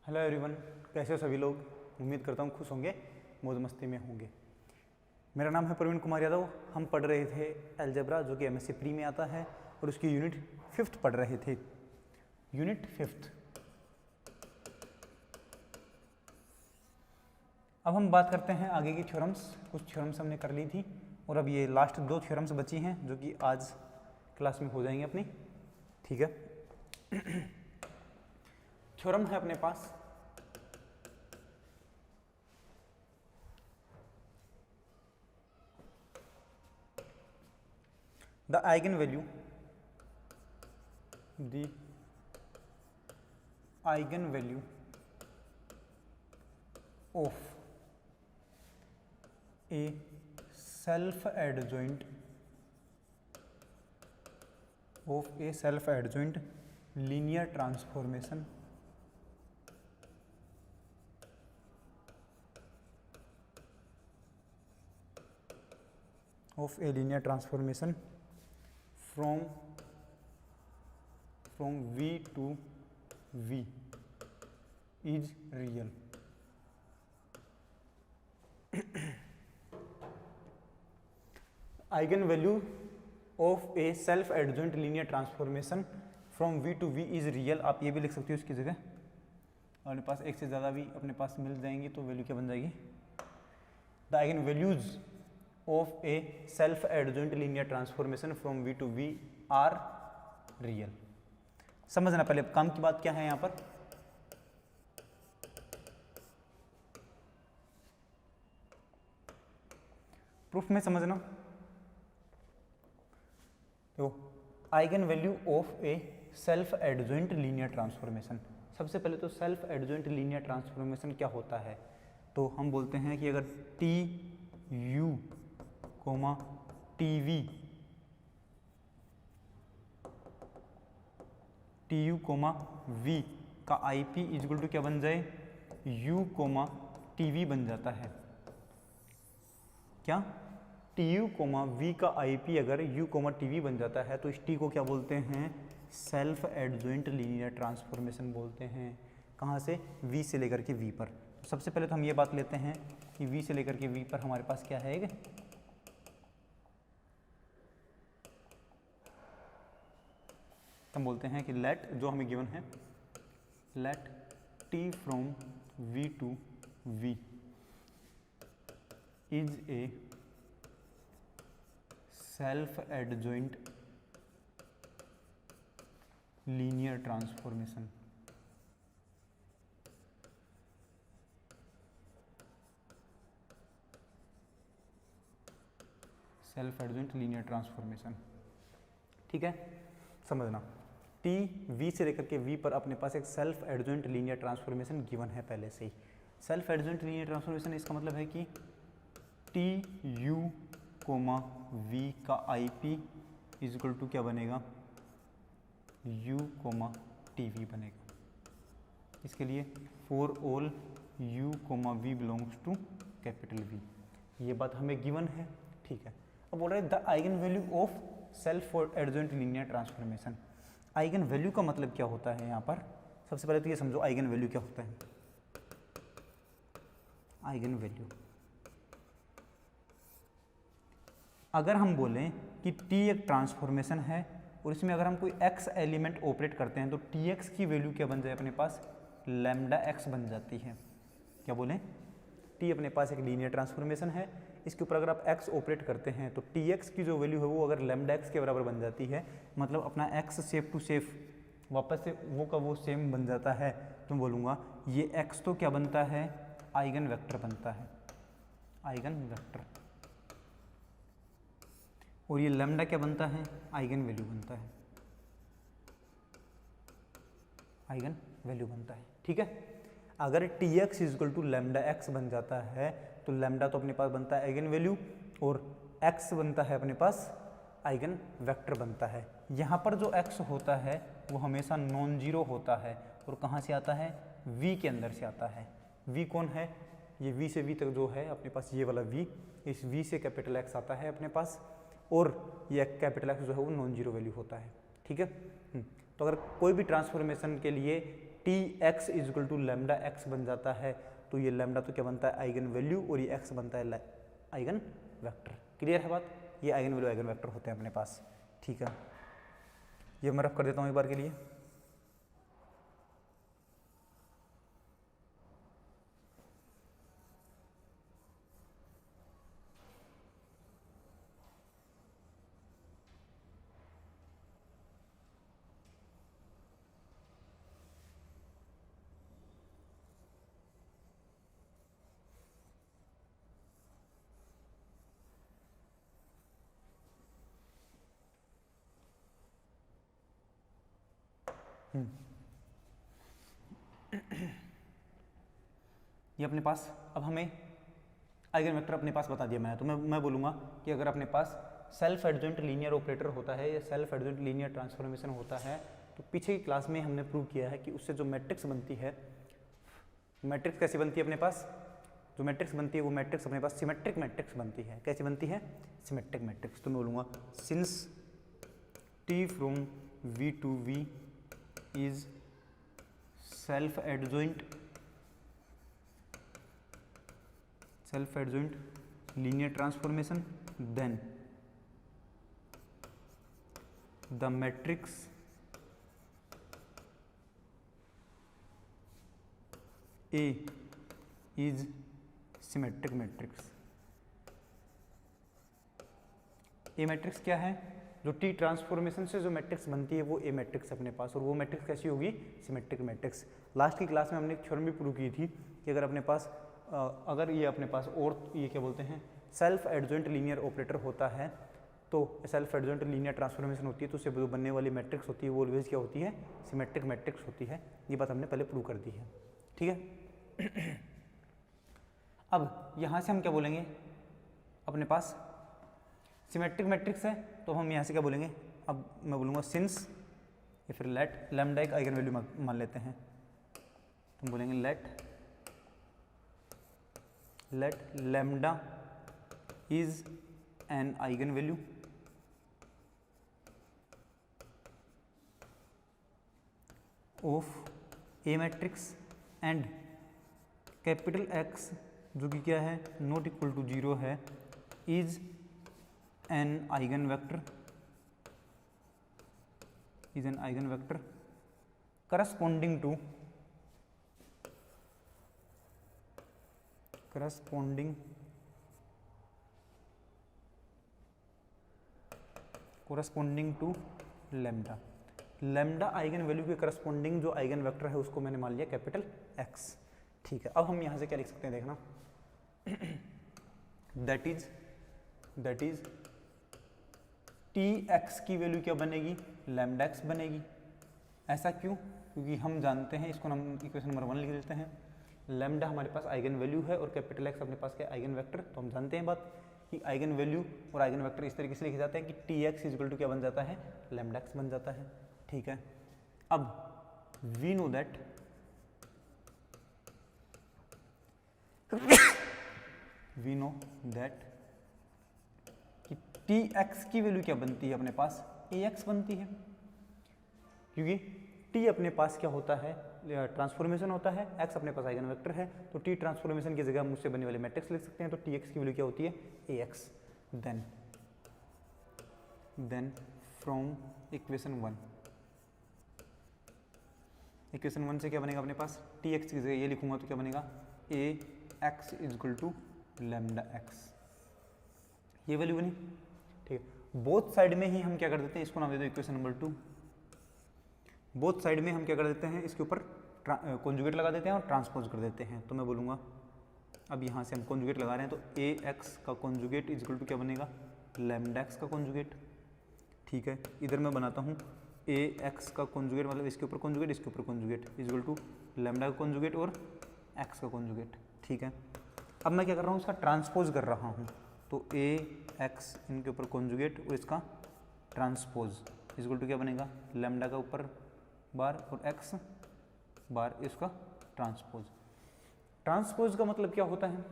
Hello everyone, कैसे हो सभी लोग। उम्मीद करता हूँ खुश होंगे, मौज मस्ती में होंगे। मेरा नाम है प्रवीण कुमार यादव। हम पढ़ रहे थे अलजेब्रा, जो कि एमएससी प्री में आता है, और उसकी यूनिट 5th पढ़ रहे थे। Unit 5th। अब हम बात करते हैं आगे की थ्योरम्स। कुछ थ्योरम्स हमने कर ली थी और अब ये लास्ट 2 थ्योरम्स बची हैं जो कि आज क्लास में हो जाएंगे अपनी। ठीक है। थ्योरम है अपने पास the eigen value of a self adjoint linear transformation of a linear transformation from V to V is real. Eigen value of a self adjoint linear transformation from V to V is real. आप ये भी लिख सकते हो इसकी जगह, अपने पास एक से ज़्यादा भी अपने पास मिल जाएंगी तो वैल्यू क्या बन जाएगी। The eigen values of a self adjoint linear transformation from V to V are real। समझना पहले काम की बात क्या है यहां पर। प्रूफ में समझना। तो eigen value of a self adjoint linear transformation. सबसे पहले तो सेल्फ एडजॉइंट लीनियर ट्रांसफॉर्मेशन क्या होता है, तो हम बोलते हैं कि अगर T U comma T U comma V का आई पी इजक्वल टू क्या बन जाए, यू कोमा टी वी बन जाता है। क्या टी यू कोमा वी का आई पी अगर यू कोमा टी वी बन जाता है तो इस टी को क्या बोलते हैं, सेल्फ एडजॉइंट लीनियर ट्रांसफॉर्मेशन बोलते हैं। कहाँ से, वी से लेकर के वी पर। तो सबसे पहले तो हम ये बात लेते हैं कि वी से लेकर के वी पर हमारे पास क्या है, हम बोलते हैं कि लेट, जो हमें गिवन है, let T from V to V is a self adjoint linear transformation. Self adjoint linear transformation, ठीक है, समझना। टी वी से लेकर के वी पर अपने पास एक self adjoint linear transformation given है पहले से ही। सेल्फ एडजॉइंट लीनियर ट्रांसफॉर्मेशन इसका मतलब है कि टी यू कोमा वी का आई पी इजक्वल टू क्या बनेगा, यू कोमा टी वी बनेगा। इसके लिए for all U comma V belongs to capital V, ये बात हमें गिवन है। ठीक है, अब बोल रहे हैं the eigen value of self adjoint linear transformation. Eigen value का मतलब क्या होता है यहाँ पर। सबसे पहले तो ये समझो आइगन वैल्यू क्या होता है। आइगन वैल्यू, अगर हम बोलें कि टी एक ट्रांसफॉर्मेशन है और इसमें अगर हम कोई एक्स एलिमेंट ऑपरेट करते हैं तो टी एक्स की वैल्यू क्या बन जाए अपने पास, लैम्डा एक्स बन जाती है। क्या बोलें, टी अपने पास एक लीनियर ट्रांसफॉर्मेशन है, इसके ऊपर अगर आप x ऑपरेट करते हैं तो टी एक्स की जो वैल्यू है वो अगर लैम्डा एक्स के बराबर बन जाती है, मतलब अपना x सेफ टू सेफ वापस से वो का वो सेम बन जाता है, तो मैं बोलूँगा ये x तो क्या बनता है, आइगन वेक्टर बनता है, आइगन वेक्टर। और ये लैम्डा क्या बनता है, आइगन वैल्यू बनता है, आइगन वैल्यू बनता है। ठीक है, अगर T X is equal to lambda X बन जाता है तो लैम्डा तो अपने पास बनता है आइगन वैल्यू और एक्स बनता है अपने पास आइगन वेक्टर बनता है। यहाँ पर जो एक्स होता है वो हमेशा नॉन जीरो होता है और कहाँ से आता है, वी के अंदर से आता है। वी कौन है, ये वी से वी तक जो है अपने पास ये वाला वी, इस वी से कैपिटल एक्स आता है अपने पास और ये कैपिटल एक्स जो है वो नॉन जीरो वैल्यू होता है। ठीक है, तो अगर कोई भी ट्रांसफॉर्मेशन के लिए T X equal to lambda X बन जाता है, तो ये लेमडा तो क्या बनता है आइगन वैल्यू और ये एक्स बनता है आइगन वेक्टर। क्लियर है बात, ये आइगन वैल्यू आइगन वेक्टर होते हैं अपने पास। ठीक है, ये मैं रफ कर देता हूँ एक बार के लिए। ये अपने पास, अब हमें आइगन वेक्टर अपने पास बता दिया मैंने, तो मैं बोलूँगा कि अगर अपने पास सेल्फ एडजॉइंट लीनियर ऑपरेटर होता है या सेल्फ एडजॉइंट लीनियर ट्रांसफॉर्मेशन होता है, तो पीछे की क्लास में हमने प्रूव किया है कि उससे जो मैट्रिक्स बनती है, मैट्रिक्स कैसी बनती है अपने पास, जो मैट्रिक्स बनती है वो मैट्रिक्स अपने पास सिमेट्रिक मैट्रिक्स बनती है। कैसी बनती है? Symmetric matrix. तो मैं बोलूँगा since T from V to V is self adjoint linear transformation, then the matrix A is symmetric matrix। A matrix क्या है? जो टी ट्रांसफॉर्मेशन से जो मैट्रिक्स बनती है वो ए मैट्रिक्स अपने पास, और वो मैट्रिक्स कैसी होगी? Symmetric matrix. लास्ट की क्लास में हमने एक थ्योरम भी प्रूव की थी कि अगर अपने पास अगर ये अपने पास और ये क्या बोलते हैं सेल्फ एडजॉइंट लीनियर ऑपरेटर होता है, तो सेल्फ एडजॉइंट लीनियर ट्रांसफॉर्मेशन होती है, तो उससे जो बनने वाली मैट्रिक्स होती है वो ऑलवेज क्या होती है? सिमेट्रिक मैट्रिक्स होती है। ये बात हमने पहले प्रूव कर दी है। ठीक है, अब यहाँ से हम क्या बोलेंगे? अपने पास सिमेट्रिक मैट्रिक्स है, तो हम यहाँ से क्या बोलेंगे? अब मैं बोलूँगा सिंस या फिर लेट लैम्डा एक आइगन वैल्यू मान लेते हैं, तो हम बोलेंगे let lambda is an eigenvalue of A matrix and capital X जो कि क्या है नॉट इक्वल टू 0 है is an eigenvector corresponding to lambda. Lambda eigen value के करस्पॉन्डिंग जो आइगन वेक्टर है उसको मैंने मान लिया कैपिटल एक्स। ठीक है, अब हम यहाँ से क्या लिख सकते हैं देखना, दैट इज टी एक्स की वैल्यू क्या बनेगी? लैम्डा एक्स बनेगी। ऐसा क्यों? क्योंकि हम जानते हैं, इसको हम इक्वेशन नंबर 1 लिख देते हैं, लैम्डा हमारे पास आइगन वैल्यू है और कैपिटल एक्स अपने पास क्या आइगन वेक्टर। तो हम जानते हैं बात कि आइगन वैल्यू और आइगन वेक्टर इस तरीके से लिखे जाते हैं कि टी एक्स इजिकल टू क्या बन जाता है? लैम्डा एक्स बन जाता है। ठीक है, अब वी नो दैट कि टी एक्स की वैल्यू क्या बनती है अपने पास? ए एक्स बनती है, क्योंकि टी अपने पास क्या होता है? ट्रांसफॉर्मेशन होता है, एक्स अपने पास आइगन वेक्टर है, तो टी ट्रांसफॉर्मेशन की जगह हम उससे बनने वाले मैट्रिक्स लिख सकते हैं। तो टी एक्स की वैल्यू क्या होती है? ए एक्स। देन फ्रॉम इक्वेशन 1 से क्या बनेगा अपने पास? टी एक्स की जगह ये लिखूंगा तो क्या बनेगा? A x is equal to lambda x, ये वैल्यू बनी। ठीक है, बोथ साइड में ही हम क्या कर देते हैं, इसको नाम दे दो इक्वेशन नंबर 2। बोथ साइड में हम क्या कर देते हैं, इसके ऊपर कॉन्जुगेट लगा देते हैं और ट्रांसपोज कर देते हैं। तो मैं बोलूँगा, अब यहाँ से हम कॉन्जुगेट लगा रहे हैं, तो ए एक्स का कॉन्जुगेट इजक्वल टू क्या बनेगा? लैम्डा एक्स का कॉन्जुगेट। ठीक है, इधर मैं बनाता हूँ ए एक्स का कॉन्जुगेट, मतलब इसके ऊपर कॉन्जुगेट, इसके ऊपर कॉन्जुगेट इजक्वल टू लैम्डा का कॉन्जुगेट और एक्स का कॉन्जुगेट। ठीक है, अब मैं क्या कर रहा हूँ? इसका ट्रांसपोज कर रहा हूँ, तो ए एक्स इनके ऊपर कॉन्जुगेट और इसका ट्रांसपोज इजक्वल टू क्या बनेगा? लैम्डा का ऊपर बार और एक्स बार इसका ट्रांसपोज। ट्रांसपोज का मतलब क्या होता है?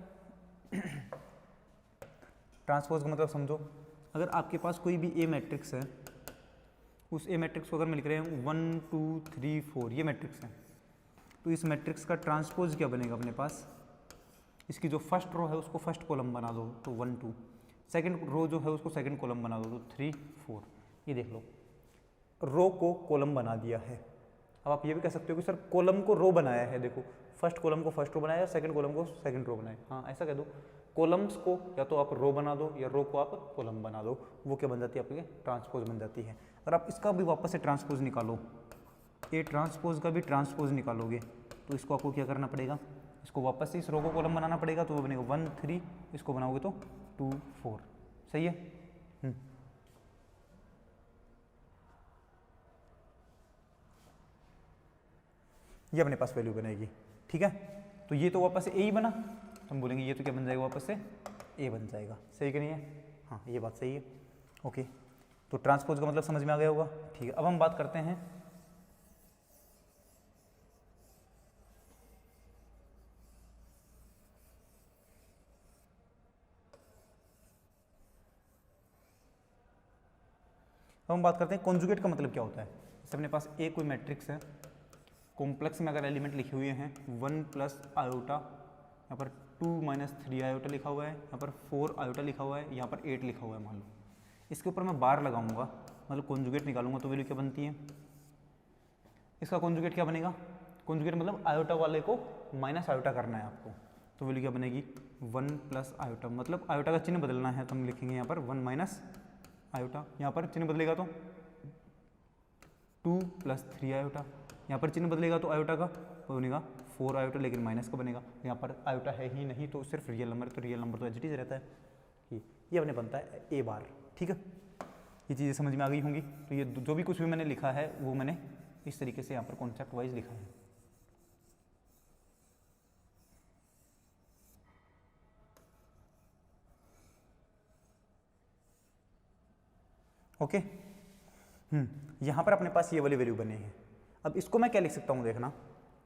ट्रांसपोज का मतलब समझो, अगर आपके पास कोई भी ए मैट्रिक्स है, उस ए मैट्रिक्स को अगर मैं लिख रहे हैं 1 2 3 4 ये मैट्रिक्स है, तो इस मैट्रिक्स का ट्रांसपोज क्या बनेगा अपने पास, इसकी जो फर्स्ट रो है उसको फर्स्ट कॉलम बना दो तो 1 2, सेकंड रो जो है उसको सेकंड कॉलम बना दो तो 3 4। ये देख लो रो को कॉलम बना दिया है। अब आप ये भी कह सकते हो कि सर कॉलम को रो बनाया है, देखो फर्स्ट कॉलम को फर्स्ट रो बनाया, सेकंड कॉलम को सेकंड रो बनाया। हाँ ऐसा कह दो, कॉलम्स को या तो आप रो बना दो या रो को आप कॉलम बना दो, वो क्या बन जाती है आपकी ट्रांसपोज बन जाती है। अगर आप इसका भी वापस से ट्रांसपोज निकालो, ए ट्रांसपोज का भी ट्रांसपोज निकालोगे तो इसको आपको क्या करना पड़ेगा, इसको वापस से इस रो को कॉलम बनाना पड़ेगा, तो वो बनेगा 1 3, इसको बनाओगे तो 2 4। सही है। ये अपने पास वैल्यू बनेगी। ठीक है, तो ये तो वापस से ए ही बना, तो हम बोलेंगे ये तो क्या बन जाएगा वापस से ए बन जाएगा। सही कि नहीं है? हाँ ये बात सही है। ओके, तो ट्रांसपोज का मतलब समझ में आ गया होगा। ठीक है, अब हम बात करते हैं कॉन्जुगेट का मतलब क्या होता है। जैसे अपने पास ए कोई मैट्रिक्स है, कॉम्प्लेक्स में अगर एलिमेंट लिखे हुए हैं 1 प्लस आयोटा, यहाँ पर 2 माइनस 3 आयोटा लिखा हुआ है, यहाँ पर 4 आयोटा लिखा हुआ है, यहाँ पर 8 लिखा हुआ है मान लो, इसके ऊपर मैं बार लगाऊंगा मतलब कॉन्जुगेट निकालूंगा तो वैल्यू क्या बनती है, इसका कॉन्जुगेट क्या बनेगा, कॉन्जुगेट मतलब आयोटा वाले को माइनस आयोटा करना है आपको, तो वैल्यू क्या बनेगी 1 प्लस आयोटा, मतलब आयोटा का चिन्ह बदलना है तो हम लिखेंगे यहाँ पर 1 माइनस आयोटा, यहाँ पर चिन्ह बदलेगा तो 2 प्लस 3 आयोटा, यहाँ पर चिन्ह बदलेगा तो आयोटा का तो बनेगा 4 आयोटा, लेकिन माइनस का बनेगा, यहाँ पर आयोटा है ही नहीं तो सिर्फ रियल नंबर, तो रियल नंबर तो एज इट इज रहता है। ये अपने बनता है ए बार। ठीक है, ये चीज़ें समझ में आ गई होंगी। तो ये जो भी कुछ भी मैंने लिखा है वो मैंने इस तरीके से यहाँ पर कॉन्सेप्ट वाइज लिखा है। ओके, यहाँ पर अपने पास ये वाली वैल्यू बने हैं। अब इसको मैं क्या लिख सकता हूँ, देखना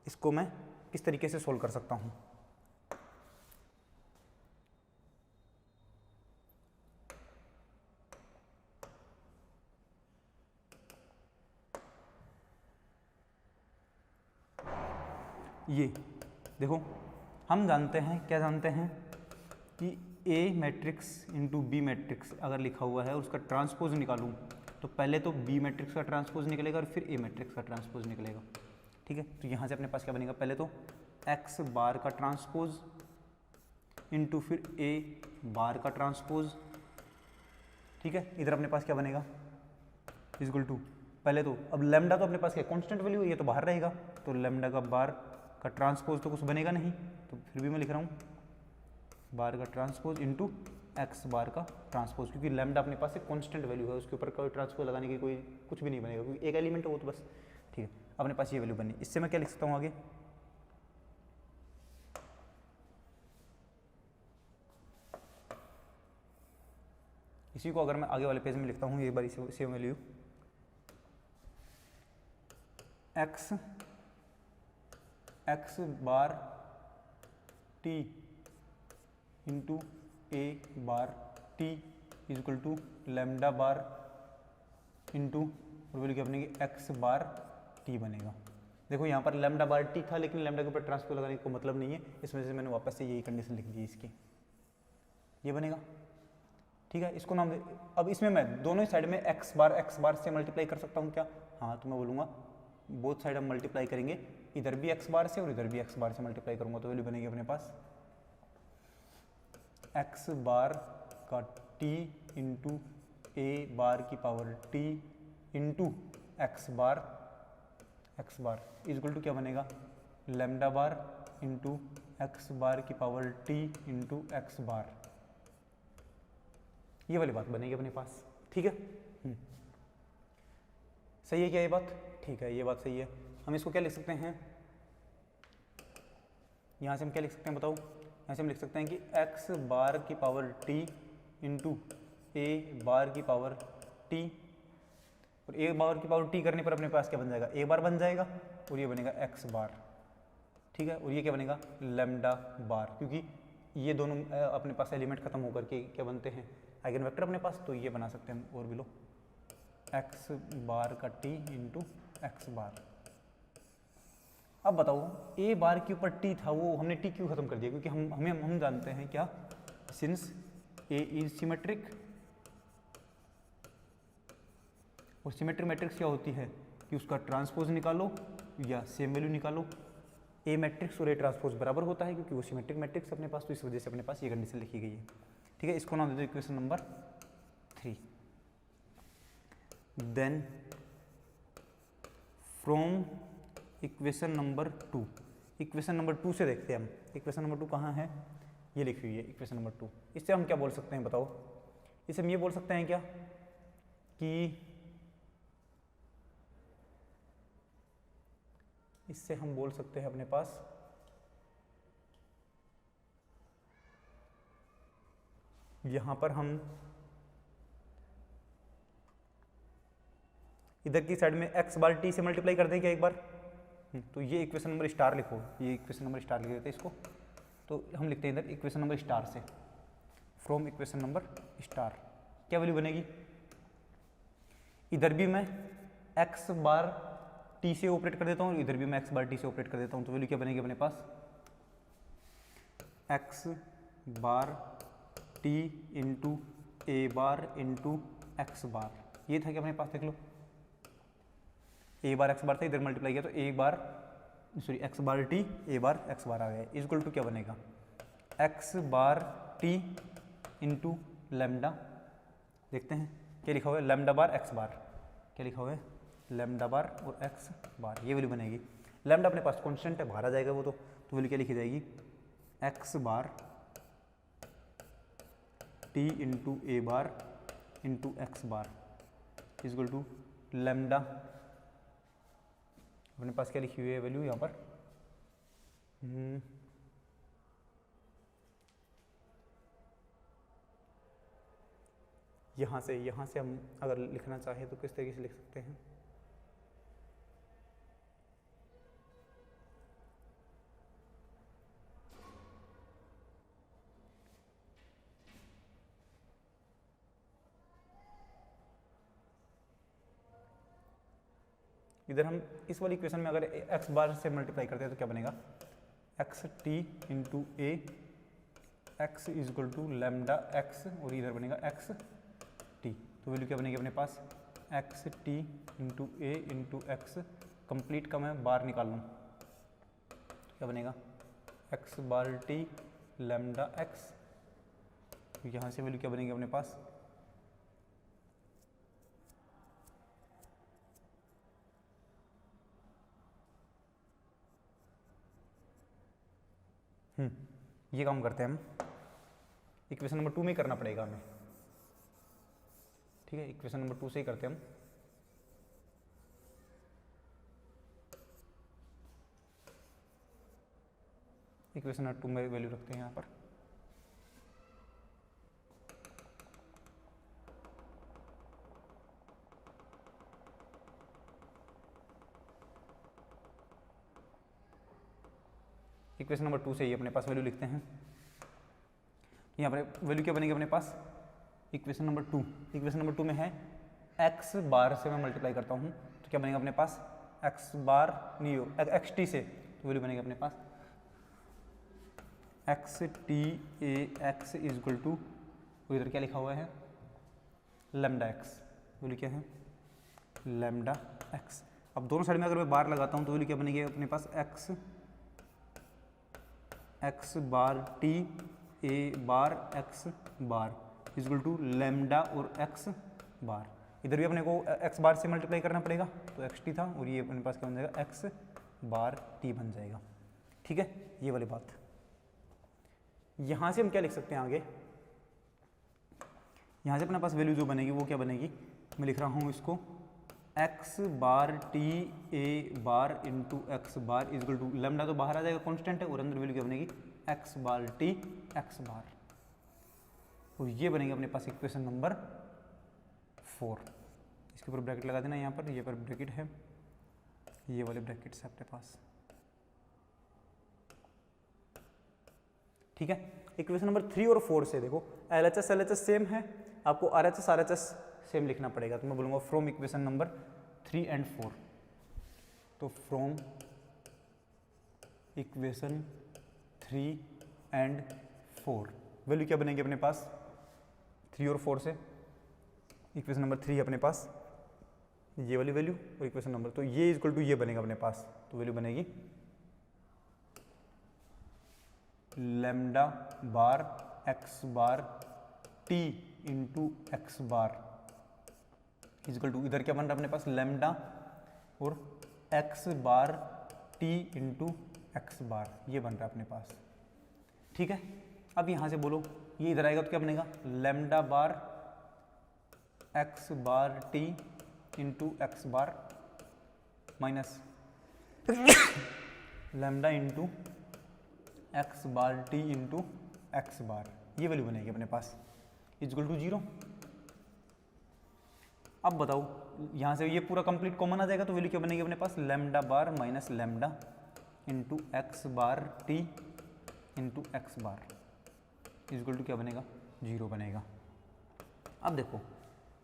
इसको मैं किस तरीके से सोल्व कर सकता हूँ। ये देखो, हम जानते हैं, क्या जानते हैं कि ए मैट्रिक्स इंटू बी मैट्रिक्स अगर लिखा हुआ है उसका ट्रांसपोज निकालूं तो पहले तो बी मैट्रिक्स का ट्रांसपोज निकलेगा और फिर ए मैट्रिक्स का ट्रांसपोज निकलेगा। ठीक है, तो यहाँ से अपने पास क्या बनेगा, पहले तो एक्स बार का ट्रांसपोज इंटू फिर ए बार का ट्रांसपोज। ठीक है, इधर अपने पास क्या बनेगा इक्वल टू, पहले तो अब लेमडा तो अपने पास क्या कांस्टेंट वैल्यू है, ये तो बाहर रहेगा, तो लेमडा का बार का ट्रांसपोज तो कुछ बनेगा नहीं, तो फिर भी मैं लिख रहा हूँ बार का ट्रांसपोज इंटू एक्स बार का ट्रांसपोज, क्योंकि लैम्डा अपने पास एक कांस्टेंट वैल्यू है, उसके ऊपर कोई ट्रांसपोज लगाने की कोई कुछ भी नहीं बनेगा, क्योंकि एक एलिमेंट है वो तो बस। ठीक है, अपने पास ये वैल्यू बनी, इससे मैं क्या लिख सकता हूँ आगे, इसी को अगर मैं आगे वाले पेज में लिखता हूँ, ये बार same value x bar T into A bar t is equal to lambda bar into और वैल्यू क्या बनेगी एक्स बार टी बनेगा। देखो यहाँ पर लेमडा बार टी था, लेकिन लेमडा के ऊपर ट्रांसपोज लगाने का मतलब नहीं है, इस वजह से मैंने वापस से यही कंडीशन लिख दी इसकी, ये बनेगा। ठीक है, इसको नाम अब इसमें मैं दोनों ही साइड में एक्स बार से मल्टीप्लाई कर सकता हूँ क्या, हाँ, तो मैं बोलूँगा बोथ साइड हम मल्टीप्लाई करेंगे, इधर भी एक्स बार से और इधर भी एक्स बार से मल्टीप्लाई करूँगा, तो वैल्यू बनेगी अपने पास एक्स बार का टी इंटू ए बार की power T into x bar equal to क्या बनेगा lambda bar into x bar की power T into x bar, ये वाली बात बनेगी अपने पास। ठीक है, सही है क्या ये बात, ठीक है, ये बात सही है। हम इसको क्या लिख सकते हैं, यहाँ से हम क्या लिख सकते हैं बताओ, यहाँ से हम लिख सकते हैं कि x बार की पावर t इंटू ए बार की पावर t, और ए बार की पावर t करने पर अपने पास क्या बन जाएगा, ए बार बन जाएगा और ये बनेगा x बार। ठीक है, और ये क्या बनेगा लेमडा बार, क्योंकि ये दोनों अपने पास एलिमेंट खत्म होकर के क्या बनते हैं आइगन वेक्टर अपने पास, तो ये बना सकते हैं और भी लो x बार का t इंटू एक्स बार। अब बताओ ए बार के ऊपर टी था, वो हमने टी क्यों खत्म कर दिया? क्योंकि हम जानते हैं क्या, सिंस ए इज सिमेट्रिक, और सिमेट्रिक मैट्रिक्स क्या होती है कि उसका ट्रांसपोज निकालो या सेम वैल्यू निकालो। ए मैट्रिक्स और ए ट्रांसपोज बराबर होता है क्योंकि वो सिमेट्रिक मैट्रिक्स अपने पास, तो इस वजह से अपने पास ये कंडीशन लिखी गई है। ठीक है, इसको नाम दे दो equation number 3। Then from equation number 2, equation number 2 से देखते हैं हम, इक्वेशन नंबर 2 कहाँ है, ये लिखी हुई है इक्वेशन नंबर 2। इससे हम क्या बोल सकते हैं बताओ? इससे हम ये बोल सकते हैं क्या कि इससे हम बोल सकते हैं अपने पास यहां पर हम इधर की साइड में x बार t से मल्टीप्लाई कर दें क्या एक बार? तो ये इक्वेशन नंबर स्टार लिखो, ये इक्वेशन नंबर स्टार लिख देते हैं इसको। तो हम लिखते हैं इधर इक्वेशन नंबर स्टार से, फ्रॉम इक्वेशन नंबर स्टार क्या वैल्यू बनेगी? इधर भी मैं x बार t से ऑपरेट कर देता हूँ, इधर भी मैं x बार t से ऑपरेट कर देता हूँ, तो वैल्यू क्या बनेगी अपने पास? x बार t इंटू ए बार इंटू एक्स बार, ये था कि अपने पास देख लो ए बार एक्स बार था, इधर मल्टीप्लाई किया तो a bar sorry x bar T A bar x bar आ गया, इक्वल टू क्या बनेगा? X bar T into lambda, देखते हैं क्या लिखा हुआ है, लेमडा बार एक्स बार, क्या लिखा हुआ है? लेमडा बार और एक्स बार, ये वैल्यू बनेगी। लेमडा अपने पास कांस्टेंट है, बाहर आ जाएगा वो, तो वैल्यू क्या लिखी जाएगी? X bar T into A bar into x bar equal to lambda, अपने पास क्या लिखी हुई है वैल्यू यहाँ पर? यहाँ से हम अगर लिखना चाहें तो किस तरीके से लिख सकते हैं? इधर हम इस वाली इक्वेशन में अगर x बार से मल्टीप्लाई करते हैं तो क्या बनेगा? X T into A x is equal to lambda X, और इधर बनेगा एक्स टी, तो वैल्यू क्या बनेगी अपने पास? एक्स टी इंटू ए इंटू एक्स, कंप्लीट का मैं बार निकाल लूँ, क्या बनेगा? X bar T lambda x, यहाँ से वैल्यू क्या बनेगी अपने पास? ये काम करते हैं हम, इक्वेशन नंबर 2 में ही करना पड़ेगा हमें। ठीक है, इक्वेशन नंबर 2 से ही करते हैं हम। इक्वेशन नंबर 2 में वैल्यू रखते हैं यहाँ पर, इक्वेशन नंबर 2 से ही अपने पास वैल्यू लिखते हैं। यहाँ पर वैल्यू क्या बनेगी अपने पास? इक्वेशन नंबर 2, इक्वेशन नंबर 2 में है x बार से मैं मल्टीप्लाई करता हूँ तो क्या बनेगा अपने पास? x बार नहीं हो एक्स टी से, तो वैल्यू बनेगी अपने पास x t a x is equal to, इधर क्या लिखा हुआ है? लेमडा एक्स, वैल्यू क्या है? Lambda x. अब दोनों साइड में अगर मैं बार लगाता हूँ तो वैल्यू क्या बनेगी अपने पास? X bar T A bar x bar equal to lambda और एक्स बार, इधर भी अपने को एक्स बार से मल्टीप्लाई करना पड़ेगा, तो एक्स टी था और ये अपने पास क्या बन जाएगा? एक्स बार टी बन जाएगा। ठीक है, ये वाली बात। यहाँ से हम क्या लिख सकते हैं आगे? यहाँ से अपने पास वैल्यू जो बनेगी वो क्या बनेगी? मैं लिख रहा हूँ इसको X bar T A bar into x bar equal to lambda तो बाहर आ जाएगा कांस्टेंट है, और अंदर वैल्यू क्या बनेगी? एक्स बार टी एक्स बार, और ये बनेगी अपने पास इक्वेशन नंबर 4। इसके ऊपर ब्रैकेट लगा देना, यहाँ पर ये पर ब्रैकेट है, ये वाले ब्रैकेट है अपने पास। ठीक है, इक्वेशन नंबर 3 और 4 से देखो LHS LHS सेम है, आपको RHS RHS सेम लिखना पड़ेगा, तो मैं बोलूँगा फ्रॉम इक्वेशन नंबर 3 एंड 4, तो फ्रॉम इक्वेशन 3 एंड 4, वैल्यू क्या बनेगी अपने पास 3 और 4 से, इक्वेशन नंबर 3 अपने पास ये वाली वैल्यू और इक्वेशन नंबर, तो ये इक्वल टू ये बनेगा अपने पास, तो वैल्यू बनेगी lambda bar x bar T into x bar equal to, इधर क्या बन रहा है अपने पास लैम्डा और x bar T into x bar, ये बन रहा है अपने पास। ठीक है, अब यहाँ से बोलो ये इधर आएगा तो क्या बनेगा lambda bar x bar T into x बार minus lambda into x bar T into x bar, ये वैल्यू बनेगी अपने पास इक्वल टू 0। अब बताओ यहाँ से ये पूरा कंप्लीट कॉमन आ जाएगा तो वैल्यू क्या बनेगी अपने पास lambda bar minus lambda into x bar T into x bar equal to क्या बनेगा 0 बनेगा। अब देखो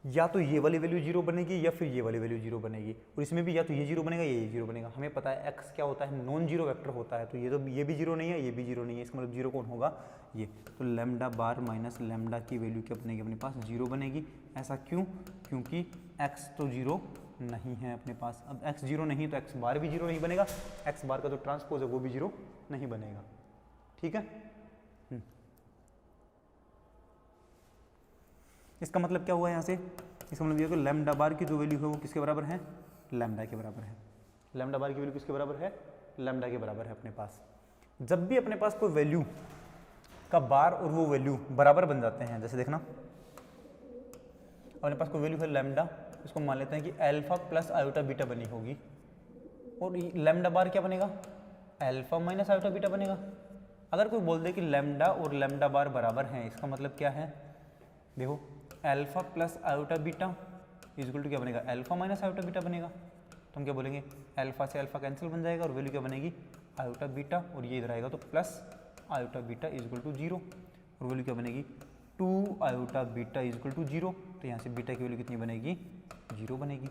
या तो ये वाली वैल्यू 0 बनेगी या फिर ये वाली वैल्यू 0 बनेगी, और इसमें भी या तो ये 0 बनेगा या ये 0 बनेगा। हमें पता है x क्या होता है नॉन जीरो वेक्टर होता है, तो ये भी 0 नहीं है, ये भी 0 नहीं है, इसका मतलब 0 कौन होगा ये, तो लैम्डा बार माइनस लैम्डा की वैल्यू क्या बनेगी अपने पास 0 बनेगी। ऐसा क्यों, क्योंकि x तो 0 नहीं है अपने पास। अब x 0 नहीं तो x बार भी 0 नहीं बनेगा, x बार का जो ट्रांसपोज है वो भी 0 नहीं बनेगा। ठीक है, इसका मतलब क्या हुआ यहाँ से, इसका मतलब ये कि लैम्डा बार की जो वैल्यू है वो किसके बराबर है लैम्डा के बराबर है। लैम्डा बार की वैल्यू किसके बराबर है लैम्डा के बराबर है अपने पास। जब भी अपने पास कोई वैल्यू का बार और वो वैल्यू बराबर बन जाते हैं, जैसे देखना अपने पास कोई वैल्यू है लैम्डा, इसको मान लेते हैं कि अल्फा प्लस आयोटा बीटा बनी होगी, और लैम्डा बार क्या बनेगा अल्फा माइनस आयोटा बीटा बनेगा। अगर कोई बोल दे कि लैम्डा और लैम्डा बार बराबर हैं, इसका मतलब क्या है, देखो alpha plus iota beta equal to क्या बनेगा अल्फा माइनस आयोटा बीटा बनेगा। तो हम क्या बोलेंगे अल्फा से अल्फा कैंसिल बन जाएगा और वैल्यू क्या बनेगी आयोटा बीटा, और ये इधर आएगा तो plus iota beta equal to 0, और वैल्यू क्या बनेगी 2 आयोटा बीटा इक्वल टू 0। तो यहाँ से बीटा की वैल्यू कितनी बनेगी 0 बनेगी।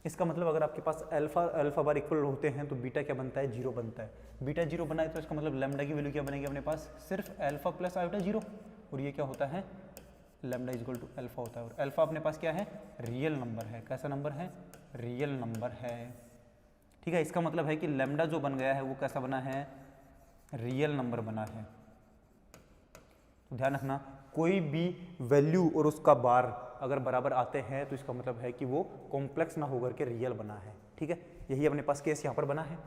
इसका मतलब अगर आपके पास अल्फा बार इक्वल होते हैं तो बीटा क्या बनता है 0 बनता है। बीटा 0 बना है तो इसका मतलब लैम्डा की वैल्यू क्या बनेगी अपने पास सिर्फ अल्फा प्लस आयोटा 0, और ये क्या होता है लैम्डा इक्वल टू अल्फा होता है। और अल्फा अपने पास क्या है रियल नंबर है। कैसा नंबर है रियल नंबर है। ठीक है, इसका मतलब है कि लैम्डा जो बन गया है वो कैसा बना है रियल नंबर बना है। तो ध्यान रखना कोई भी वैल्यू और उसका बार अगर बराबर आते हैं तो इसका मतलब है कि वो कॉम्प्लेक्स ना होकर के रियल बना है। ठीक है, यही अपने पास केस यहाँ पर बना है।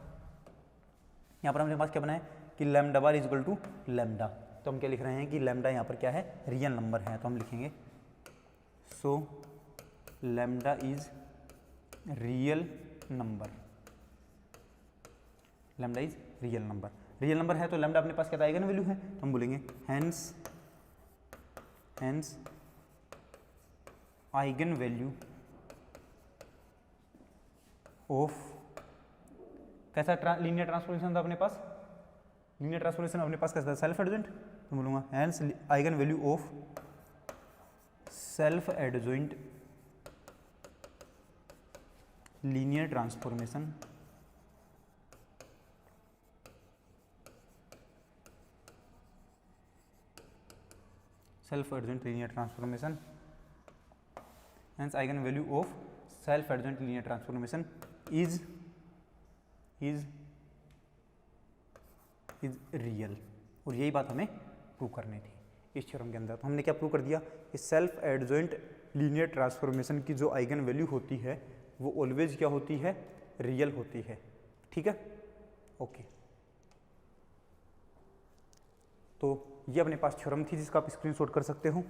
यहाँ पर अपने पास क्या बना है कि lambda bar equal to lambda, तो हम क्या लिख रहे हैं कि लैम्डा यहाँ पर क्या है रियल नंबर है, तो हम लिखेंगे सो lambda is real number. Lambda is real number, real number है तो लैम्डा अपने पास क्या आइगन वैल्यू है, तो हम बोलेंगे हेंस आइगन वैल्यू ऑफ कैसा लीनियर ट्रांसफॉर्मेशन था अपने पास, लीनियर ट्रांसफॉर्मेशन अपने पास कैसा था सेल्फ एडजॉइंट, तो बोलूँगा hence eigen value of self adjoint linear transformation self adjoint linear transformation hence eigen value of self adjoint linear transformation is real. और यही बात हमें प्रूव करनी थी इस थ्योरम के अंदर। तो हमने क्या प्रूव कर दिया कि सेल्फ एडजॉइंट लीनियर ट्रांसफॉर्मेशन की जो आइगन वैल्यू होती है वो ऑलवेज क्या होती है रियल होती है। ठीक है, ओके। तो ये अपने पास थ्योरम थी जिसका आप स्क्रीनशॉट कर सकते हो।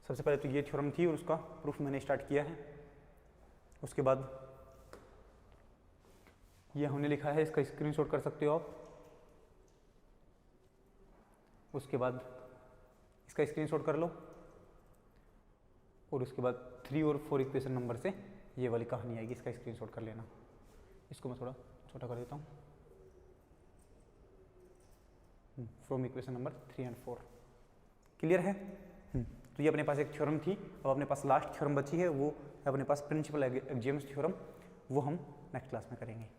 सबसे पहले तो ये थ्योरम थी और उसका प्रूफ मैंने स्टार्ट किया है। उसके बाद ये हमने लिखा है, इसका स्क्रीनशॉट कर सकते हो आप। उसके बाद इसका स्क्रीनशॉट कर लो और उसके बाद 3 और 4 इक्वेशन नंबर से ये वाली कहानी आएगी, इसका स्क्रीनशॉट कर लेना। इसको मैं थोड़ा छोटा कर देता हूँ। From equation number 3 and 4 clear है। तो ये अपने पास एक थ्योरम थी, अब अपने पास लास्ट थ्योरम बची है, वो अपने पास प्रिंसिपल एक्सियम्स थ्योरम, वो हम नेक्स्ट क्लास में करेंगे।